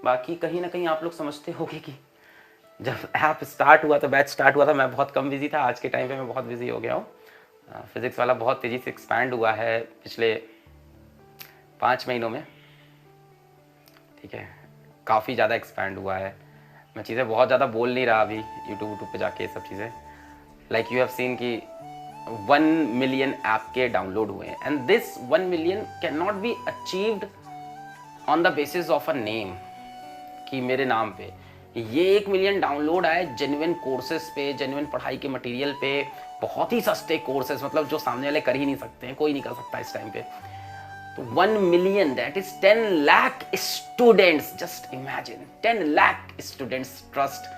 बाकी कहीं ना कहीं आप लोग समझते होंगे कि जब ऐप स्टार्ट हुआ था, बैच स्टार्ट हुआ था, मैं बहुत कम बिजी था। आज के टाइम पे मैं बहुत बिजी हो गया हूँ। फिजिक्स वाला बहुत तेज़ी से एक्सपैंड हुआ है पिछले 5 महीनों में, ठीक है, काफ़ी ज़्यादा एक्सपैंड हुआ है। मैं चीज़ें बहुत ज़्यादा बोल नहीं रहा अभी यूट्यूब पे जाके ये सब चीज़ें। लाइक यू हैव सीन कि 1 मिलियन ऐप के डाउनलोड हुए हैं, and this 1 million can not be achieved on the basis of a name, कि मेरे नाम पे। ये 1 मिलियन डाउनलोड आए जेन्युइन कोर्सेज पे, जेन्युइन पढ़ाई के मटेरियल पे, बहुत ही सस्ते कोर्सेज, मतलब जो सामने वाले कर ही नहीं सकते हैं, कोई नहीं कर सकता इस टाइम पे। तो 1 million, that is 10 lakh students, just imagine 10 lakh students trust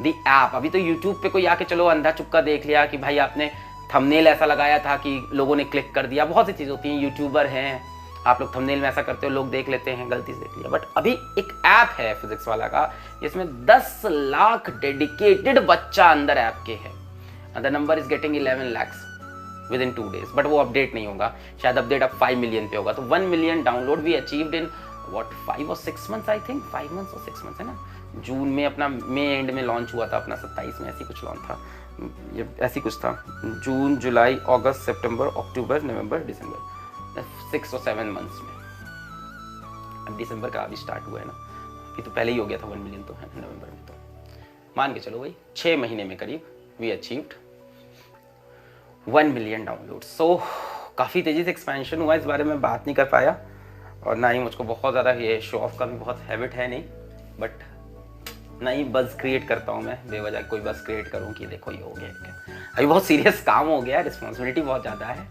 the app. अभी तो यूट्यूब पे कोई आके चलो अंधा चुपका देख लिया कि भाई आपने थंबनेल ऐसा लगाया था कि लोगों ने क्लिक कर दिया, बहुत सी चीज़ होती हैं, यूट्यूबर हैं, आप लोग थंबनेल में ऐसा करते हो, लोग देख लेते हैं, गलती से देख लिया। बट अभी एक ऐप है फिजिक्स वाला का, जिसमें 10 लाख डेडिकेटेड बच्चा अंदर ऐप के है, the number is getting 11 lakhs with in 2 days, but वो अपडेट नहीं होगा, शायद अपडेट अब 5 मिलियन पे होगा। तो 1 मिलियन डाउनलोड भी अचीव्ड इन व्हाट 5 और 6 months, आई थिंक 5 months और 6 months है ना। जून में अपना, मई एंड में लॉन्च हुआ था अपना, 27 में ऐसी कुछ लॉन्च था, ये ऐसी कुछ था, जून जुलाई अगस्त सितंबर अक्टूबर नवंबर दिसंबर, 6 और 7 months में। अब दिसंबर का अभी स्टार्ट हुआ है ना, अभी तो पहले ही हो गया था 1 मिलियन तो है नवंबर में, तो मान के चलो भाई 6 महीने में करीब वी अचीव्ड 1 मिलियन डाउनलोड। सो काफ़ी तेज़ी से एक्सपेंशन हुआ, इस बारे में बात नहीं कर पाया, और ना ही मुझको बहुत ज़्यादा ये शो ऑफ का भी बहुत हैबिट है नहीं, बट ना ही बज़ क्रिएट करता हूँ मैं, बेवजह कोई बज़ क्रिएट करूँ कि देखो ये हो गया। अभी बहुत सीरियस काम हो गया, रिस्पॉन्सिबिलिटी बहुत ज़्यादा है,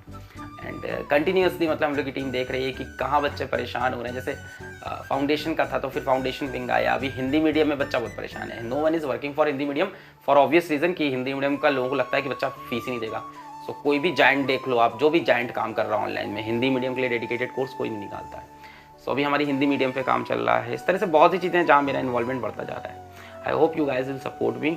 एंड कंटिन्यूसली मतलब हम लोग की टीम देख रही है कि कहाँ बच्चे परेशान हो रहे हैं। जैसे फाउंडेशन का था तो फिर फाउंडेशन विंग आया, अभी हिंदी मीडियम में बच्चा बहुत परेशान है। No one is working for Hindi medium for obvious reason कि हिंदी मीडियम का लोगों को लगता है कि बच्चा फीस ही नहीं देगा। सो कोई भी जाइंट देख लो आप, जो भी जाइंट काम कर रहा है ऑनलाइन में, हिंदी मीडियम के लिए डेडिकेटेड कोर्स कोई नहीं निकालता है। सो अभी हमारी हिंदी मीडियम पे काम चल रहा है। इस तरह से बहुत सी चीज़ें हैं जहाँ मेरा इन्वॉल्वमेंट बढ़ता जा रहा है। I hope you guys will support me.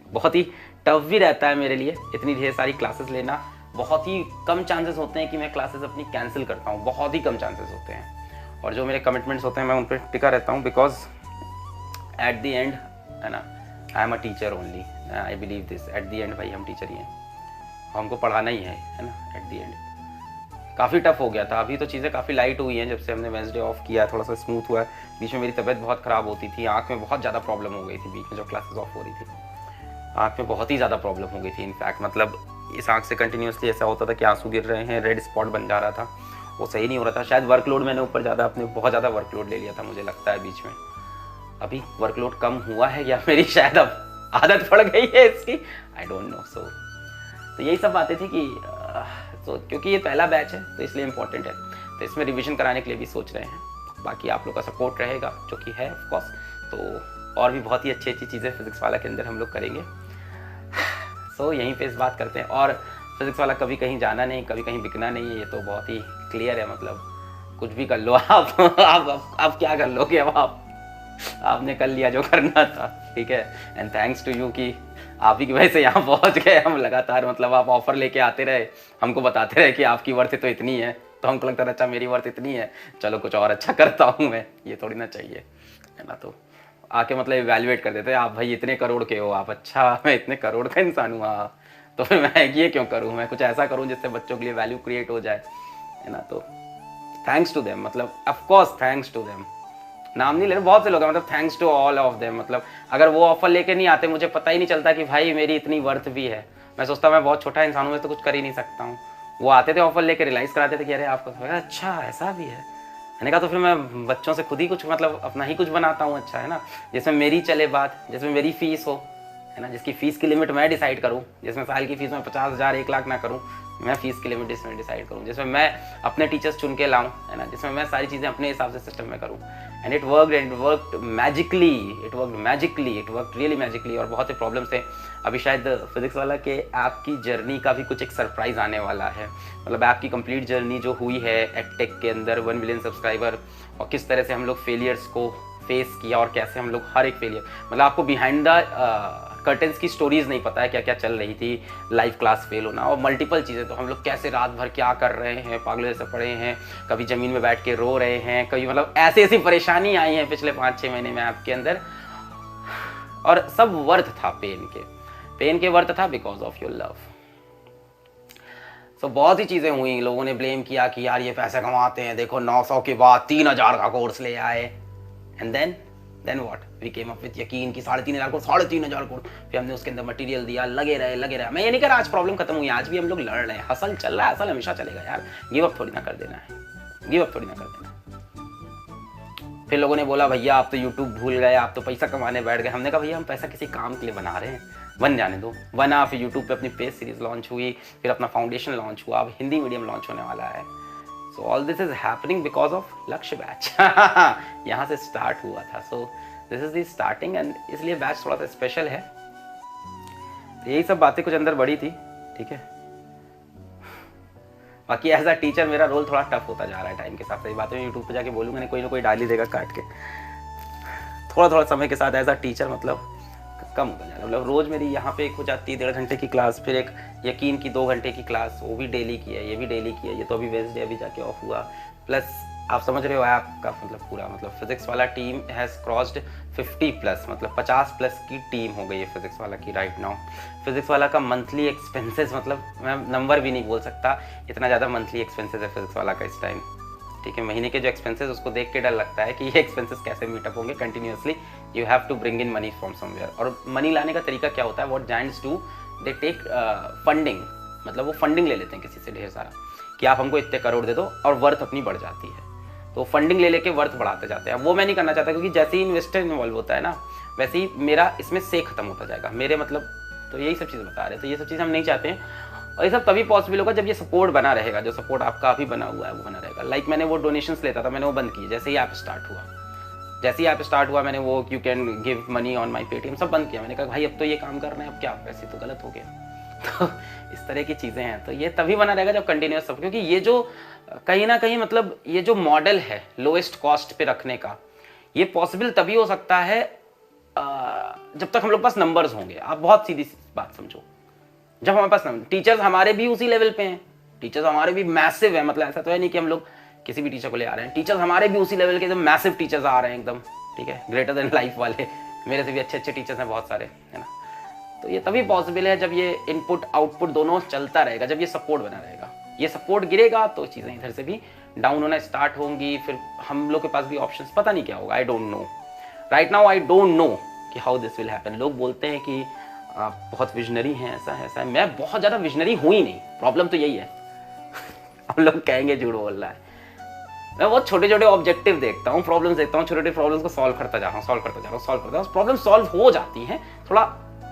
बहुत ही टफ भी रहता है मेरे लिए इतनी ढेर सारी क्लासेस लेना, बहुत ही कम चांसेस होते हैं कि मैं क्लासेस अपनी कैंसिल करता हूँ, बहुत ही कम चांसेस होते हैं, और जो मेरे कमिटमेंट्स होते हैं मैं उन पर टिका रहता हूँ, बिकॉज एट द एंड है ना, I am a teacher only, I believe this, at the end भाई हम टीचर ही हैं, हमको पढ़ाना ही है ना, एट द एंड। काफ़ी टफ हो गया था, अभी तो चीज़ें काफ़ी लाइट हुई हैं जब से हमने वेंसडे ऑफ किया, थोड़ा सा स्मूथ हुआ है। बीच में मेरी तबीयत बहुत ख़राब होती थी, आँख में बहुत ज़्यादा प्रॉब्लम हो गई थी, बीच में जो क्लासेस ऑफ हो रही थी आँख में बहुत ही ज़्यादा प्रॉब्लम हो गई थी। इनफैक्ट मतलब इस आँख से कंटिन्यूसली ऐसा होता था कि आंसू गिर रहे हैं, रेड स्पॉट बन जा रहा था, वो सही नहीं हो रहा था। शायद वर्कलोड मैंने ऊपर ज़्यादा, अपने बहुत ज़्यादा वर्कलोड ले लिया था, मुझे लगता है बीच में। अभी वर्कलोड कम हुआ है या मेरी शायद अब आदत पड़ गई है इसकी, आई डोंट नो। सो तो यही सब बातें थी कि तो क्योंकि ये पहला बैच है तो इसलिए इम्पोर्टेंट है, तो इसमें रिवीजन कराने के लिए भी सोच रहे हैं। बाकी आप लोग का सपोर्ट रहेगा जो कि है ऑफ कोर्स, तो और भी बहुत ही अच्छी अच्छी चीज़ें फिजिक्स वाला के अंदर हम लोग करेंगे। सो यहीं पे इस बात करते हैं, और फिजिक्स वाला कभी कहीं जाना नहीं, कभी कहीं बिकना नहीं है, ये तो बहुत ही क्लियर है। मतलब कुछ भी कर लो आप क्या कर लोगे, अब आपने कर लिया जो करना था, ठीक है। एंड थैंक्स टू यू कि आप ही की वजह से यहाँ पहुँच गए हम लगातार। मतलब आप ऑफर लेके आते रहे, हमको बताते रहे कि आपकी वर्थ तो इतनी है, तो हमको लगता था अच्छा मेरी वर्थ इतनी है, चलो कुछ और अच्छा करता हूँ मैं, ये थोड़ी ना चाहिए, है ना। तो आके मतलब इवैल्यूएट कर देते हैं आप, भाई इतने करोड़ के हो आप, अच्छा मैं इतने करोड़ का इंसान हुआ, तो फिर मैं ये क्यों करूँ, मैं कुछ ऐसा करूँ जिससे बच्चों के लिए वैल्यू क्रिएट हो जाए, है ना। तो थैंक्स टू देम, मतलब ऑफकोर्स थैंक्स टू देम, नाम नहीं ले रहे, बहुत से लोग हैं, मतलब thanks to all of them. मतलब अगर वो ऑफर लेके नहीं आते, मुझे पता ही नहीं चलता कि भाई मेरी इतनी वर्थ भी है। मैं सोचता मैं बहुत छोटा इंसान हूँ, मैं तो कुछ कर ही नहीं सकता हूँ। वो आते थे ऑफर लेके, रियलाइज़ कराते थे कि अरे आपको तो अच्छा ऐसा भी है, मैंने कहा तो फिर मैं बच्चों से खुद ही कुछ मतलब अपना ही कुछ बनाता हूँ, अच्छा है ना, जिसमें मेरी चले बात, जिसमें मेरी फीस हो, है ना, जिसकी फ़ीस की लिमिट मैं डिसाइड करूँ, जिसमें साल की फ़ीस में 50,000 1 लाख ना करूँ, मैं फ़ीस की लिमिट इसमें डिसाइड करूँ, जिसमें मैं अपने टीचर्स चुन के लाऊं, है ना, जिसमें मैं सारी चीज़ें अपने हिसाब से सिस्टम में करूँ। And it worked magically, it worked really magically. और बहुत से प्रॉब्लम्स थे। अभी शायद फिजिक्स वाला के ऐप की जर्नी का भी कुछ एक सरप्राइज़ आने वाला है। मतलब ऐप की कंप्लीट जर्नी जो हुई है एडटेक के अंदर 1 मिलियन सब्सक्राइबर, और किस तरह से हम लोग फेलियर्स को फेस किया और कैसे हम लोग हर एक फेलियर, मतलब आपको बिहाइंड द कर्टेंस की स्टोरीज नहीं पता है क्या क्या चल रही थी, लाइव क्लास फेल होना और मल्टीपल चीज़ें। तो हम लोग कैसे रात भर क्या कर रहे हैं, पागलों जैसे पड़े हैं, कभी ज़मीन में बैठ के रो रहे हैं, कभी मतलब ऐसी ऐसी परेशानी आई है पिछले 5-6 महीने में आपके अंदर। और सब वर्थ था पेन के वर्थ था बिकॉज ऑफ योर लव। सो बहुत ही चीज़ें हुई, लोगों ने ब्लेम किया कि यार ये पैसे कमाते हैं, देखो 900 के बाद 3000 का कोर्स ले आए। And then what, we came up with यकीन कि 3500 कोर्स, 3500 कोर्स। फिर हमने उसके अंदर मटेरियल दिया, लगे रहे। मैं ये नहीं कर रहा आज प्रॉब्लम खत्म हुई, आज भी हम लोग लड़ रहे हैं, हसल चल रहा है, हसल हमेशा चलेगा यार, गिव अप थोड़ी ना कर देना है, गिव अप थोड़ी ना कर देना। फिर लोगों ने बोला भैया आप तो यूट्यूब भूल गए, आप तो पैसा कमाने बैठ गए। हमने कहा भैया हम पैसा किसी काम के लिए बना रहे हैं, बन जाने दो। बना, फिर यूट्यूब पे अपनी पेज सीरीज लॉन्च हुई, फिर अपना फाउंडेशन लॉन्च हुआ, अब हिंदी मीडियम लॉन्च होने वाला है। So all this is happening because of लक्ष्य बैच। यहाँ से स्टार्ट हुआ था। So this is the starting and इसलिए बैच थोड़ा सा स्पेशल है। तो यही सब बातें कुछ अंदर बढ़ी थी, ठीक है। बाकी एज अ टीचर मेरा रोल थोड़ा टफ होता जा रहा है टाइम के साथ। सही बात है, यूट्यूब पे जाके बोलूँगा नहीं, कोई ना कोई डाल ही देगा काट के। थोड़ा समय के साथ एज अ टीचर मतलब कम होता जा रहा है। मतलब रोज़ मेरी यहाँ पे एक हो जाती है 1.5 घंटे की क्लास, फिर एक यकीन की 2 घंटे की क्लास, वो भी डेली की है, ये भी डेली की है। ये तो अभी वेंसडे अभी जाके ऑफ हुआ। प्लस आप समझ रहे हो आपका मतलब पूरा मतलब फिजिक्स वाला टीम हैज़ क्रॉस्ड 50+, मतलब 50+ की टीम हो गई है फिजिक्स वाला की राइट नाउ। फिजिक्स वाला का मंथली एक्सपेंसेस, मतलब मैं नंबर भी नहीं बोल सकता, इतना ज़्यादा मंथली एक्सपेंसेस है फिजिक्स वाला का इस टाइम, ठीक है। महीने के जो एक्सपेंसेस उसको देख के डर लगता है कि ये एक्सपेंसेस कैसे मीटअप होंगे continuously. You have to bring in money from somewhere. और मनी लाने का तरीका क्या होता है, what giants do, they take funding, मतलब वो फंडिंग ले लेते हैं किसी से ढेर सारा कि आप हमको इतने करोड़ दे दो, और वर्थ अपनी बढ़ जाती है। तो फंडिंग ले लेके वर्थ बढ़ाते जाते हैं। वो मैं नहीं करना चाहता, क्योंकि जैसे ही इन्वेस्टर इन्वॉल्व होता है ना, वैसे ही मेरा इसमें से खत्म होता जाएगा मेरे मतलब। तो यही सब चीज़ बता रहे हैं। तो ये सब चीज़ हम नहीं चाहते हैं, और ये सब तभी पॉसिबल होगा जब ये सपोर्ट बना रहेगा। जो सपोर्ट आपका अभी बना हुआ है वो बना रहेगा। लाइक मैंने वो डोनेशंस लेता था, मैंने वो बंद किया जैसे ही ऐप स्टार्ट हुआ। मैंने वो you can give money on my Paytm सब बंद किया। मैंने कहा भाई अब तो ये काम करना है, अब क्या वैसे तो गलत हो गया। तो इस तरह की चीज़ें हैं। तो ये तभी बना रहेगा जब कंटिन्यूस सब, क्योंकि ये जो कहीं ना कहीं मतलब ये जो मॉडल है लोएस्ट कॉस्ट पे रखने का, ये पॉसिबल तभी हो सकता है जब तक हम लोग पास नंबर्स होंगे। आप बहुत सीधी बात समझो, जब हमारे पास टीचर्स हमारे भी उसी लेवल पे हैं, टीचर्स हमारे भी मैसिव है। मतलब ऐसा तो है नहीं कि हम लोग किसी भी टीचर को ले आ रहे हैं, टीचर्स हमारे भी उसी लेवल के एकदम मैसिव टीचर्स आ रहे हैं एकदम, ठीक है, ग्रेटर देन लाइफ वाले। मेरे से भी अच्छे टीचर्स हैं बहुत सारे, है ना। तो ये तभी पॉसिबल है जब ये इनपुट आउटपुट दोनों चलता रहेगा, जब ये सपोर्ट बना रहेगा। ये सपोर्ट गिरेगा तो चीज़ें इधर से भी डाउन होना स्टार्ट होंगी। फिर हम लोग के पास भी ऑप्शंस पता नहीं क्या होगा। I don't know right now, I don't know कि हाउ दिस विल हैपन। लोग बोलते हैं कि आप बहुत विजनरी हैं, ऐसा है। मैं बहुत ज़्यादा विजनरी हूँ ही नहीं, प्रॉब्लम तो यही है। हम लोग कहेंगे झूठ बोल रहा है। मैं बहुत छोटे छोटे ऑब्जेक्टिव देखता हूँ, प्रॉब्लम्स देखता हूँ, छोटे छोटे प्रॉब्लम्स को सॉल्व करता जा रहा हूँ। प्रॉब्लम सॉल्व हो जाती है, थोड़ा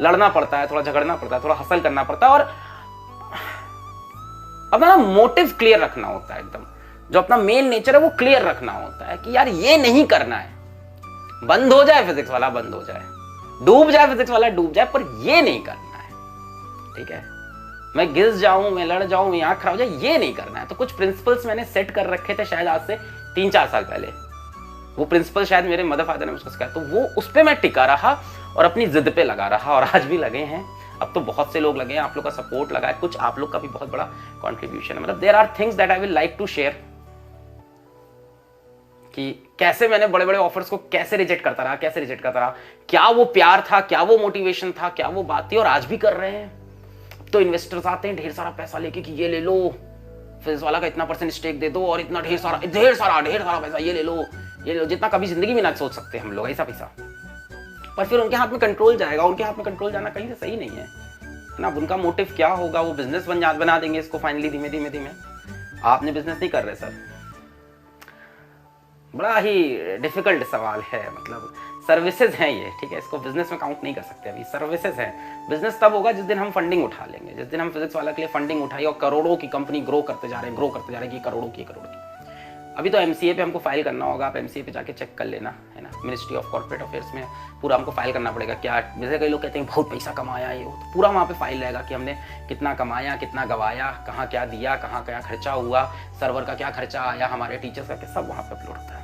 लड़ना पड़ता है, थोड़ा झगड़ना पड़ता है, थोड़ा हसल करना पड़ता है, और अपना मोटिव क्लियर रखना होता है एकदम। जो अपना मेन नेचर है वो क्लियर रखना होता है कि यार ये नहीं करना है। बंद हो जाए फिजिक्स वाला, बंद हो जाए, डूब जाए फिजिक्स वाला, डूब जाए, पर ये नहीं करना है, ठीक है। मैं घिस जाऊं, मैं लड़ जाऊं, मैं आंख खराब हो जाए, ये नहीं करना है। तो कुछ प्रिंसिपल्स मैंने सेट कर रखे थे शायद आज से 3-4 साल पहले। वो प्रिंसिपल शायद मेरे मदर फादर ने मुझको सिखाया, तो वो उस पर मैं टिका रहा और अपनी जिद पे लगा रहा, और आज भी लगे हैं। अब तो बहुत से लोग लगे हैं, आप लोग का सपोर्ट लगा है, कुछ आप लोग का भी बहुत बड़ा कॉन्ट्रीब्यूशन है। मतलब there are things that I will like to share, कि कैसे मैंने बड़े बड़े ऑफर्स को कैसे रिजेक्ट करता रहा, क्या वो प्यार था, क्या वो मोटिवेशन था, क्या वो बात थी, और आज भी कर रहे हैं। तो इन्वेस्टर्स आते हैं ढेर सारा पैसा लेके कि ये ले लो, फिजिक्स वाला का इतना % स्टेक दे दो, और इतना ढेर सारा पैसा ये ले लो, जितना कभी जिंदगी में ना सोच सकते हम लोग, ऐसा पैसा। पर फिर उनके हाथ में कंट्रोल जाएगा, उनके हाथ में कंट्रोल जाना कहीं से सही नहीं है ना। उनका मोटिव क्या होगा, वो बिजनेस बना देंगे इसको फाइनली धीमे धीमे। आपने बिजनेस नहीं कर रहे सर, बड़ा ही डिफिकल्ट सवाल है। मतलब सर्विसेज हैं ये, ठीक है, इसको बिजनेस में काउंट नहीं कर सकते अभी, सर्विसेज हैं। बिजनेस तब होगा जिस दिन हम फंडिंग उठा लेंगे, जिस दिन हम फिजिक्स वाला के लिए फंडिंग उठाई और करोड़ों की कंपनी ग्रो करते जा रहे हैं कि करोड़ों की। अभी तो एमसीए पे हमको फाइल करना होगा, आप एमसीए पे जाके चेक कर लेना, है ना। मिनिस्ट्री ऑफ कॉर्पोरेट अफेयर्स में पूरा हमको फाइल करना पड़ेगा। क्या जैसे कई लोग कहते हैं बहुत पैसा कमाया ये, तो पूरा वहाँ पे फाइल रहेगा कि हमने कितना कमाया, कितना गवाया, कहाँ क्या दिया, कहाँ क्या खर्चा हुआ, सर्वर का क्या खर्चा आया, हमारे टीचर्स का, सब वहाँ पे अपलोड होता है।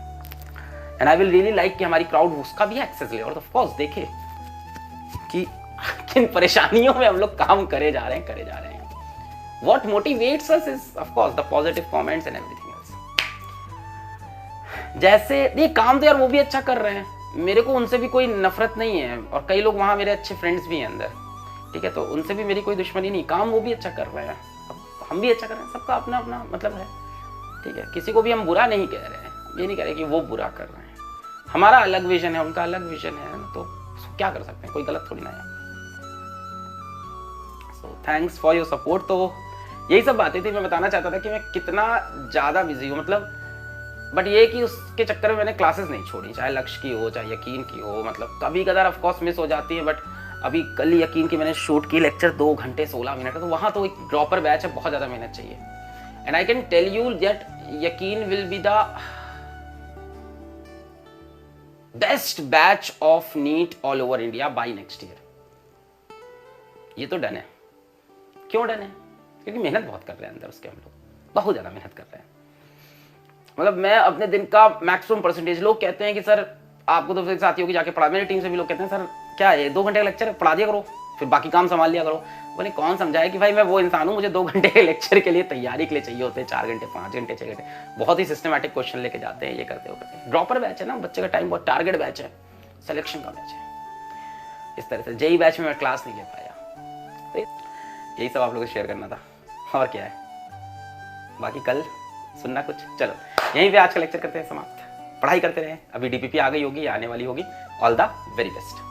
And I will really like कि हमारी क्राउड उसका भी एक्सेस ले, और ऑफ कोर्स देखे कि किन परेशानियों में हम लोग काम करे जा रहे हैं। What motivates us is of course the positive comments and everything else. जैसे ये काम तो यार वो भी अच्छा कर रहे हैं, मेरे को उनसे भी कोई नफरत नहीं है, और कई लोग वहाँ मेरे अच्छे फ्रेंड्स भी हैं अंदर, ठीक है, तो उनसे भी मेरी कोई दुश्मनी नहीं, काम वो भी अच्छा कर रहे हैं, हम भी अच्छा कर रहे हैं, सबका अपना अपना मतलब है, ठीक है, किसी को भी हम बुरा नहीं कह रहे हैं, ये नहीं कह रहे कि वो बुरा कर रहे हैं, हमारा अलग विजन है, उनका अलग विजन है, तो क्या कर सकते हैं, कोई गलत थोड़ी ना है। So thanks for your support. तो यही सब बातें थी, मैं बताना चाहता था कि मैं कितना ज़्यादा बिजी हूँ, मतलब बट ये कि उसके चक्कर में मैंने क्लासेस नहीं छोड़ी, चाहे लक्ष्य की हो चाहे यकीन की हो, मतलब कभी कदार ऑफ कोर्स मिस हो जाती है, बट अभी कल यकीन की मैंने शूट की लेक्चर 2 घंटे 16 मिनट का, तो वहाँ तो एक ड्रॉपर बैच है, बहुत ज़्यादा मेहनत चाहिए, and I can tell you that Yakeen will be the best batch of NEET all over India by next year. ये तो डन है। क्यों डन है? क्योंकि मेहनत बहुत कर रहे हैं अंदर उसके, हम लोग बहुत ज़्यादा मेहनत कर रहे हैं, मतलब मैं अपने दिन का मैक्सिमम परसेंटेज, लोग कहते हैं कि सर आपको तो फिर साथियों की जाके पढ़ा, मेरी टीम से भी लोग कहते हैं सर क्या है 2 घंटे का लेक्चर है, पढ़ा दिया करो, फिर बाकी काम संभाल लिया करो। बोले कौन समझाए कि भाई मैं वो इंसान हूँ, मुझे 2 घंटे के लेक्चर के लिए तैयारी के लिए चाहिए होते हैं 4 घंटे 5 घंटे 6 घंटे, बहुत ही सिस्टमैटिक क्वेश्चन लेके जाते हैं, ये करते हो करते हैं। ड्रॉपर बैच है ना, बच्चे का टाइम बहुत, टारगेट बैच है, सिलेक्शन का बैच है, इस तरह से जेई बैच में मैं क्लास नहीं ले पाया, तो यही सब आप लोगों से शेयर करना था, और क्या है, बाकी कल सुनना कुछ। चलो यहीं पे आज का लेक्चर करते हैं समाप्त, पढ़ाई करते रहे, अभी डीपीपी आ गई होगी, आने वाली होगी, ऑल द वेरी बेस्ट।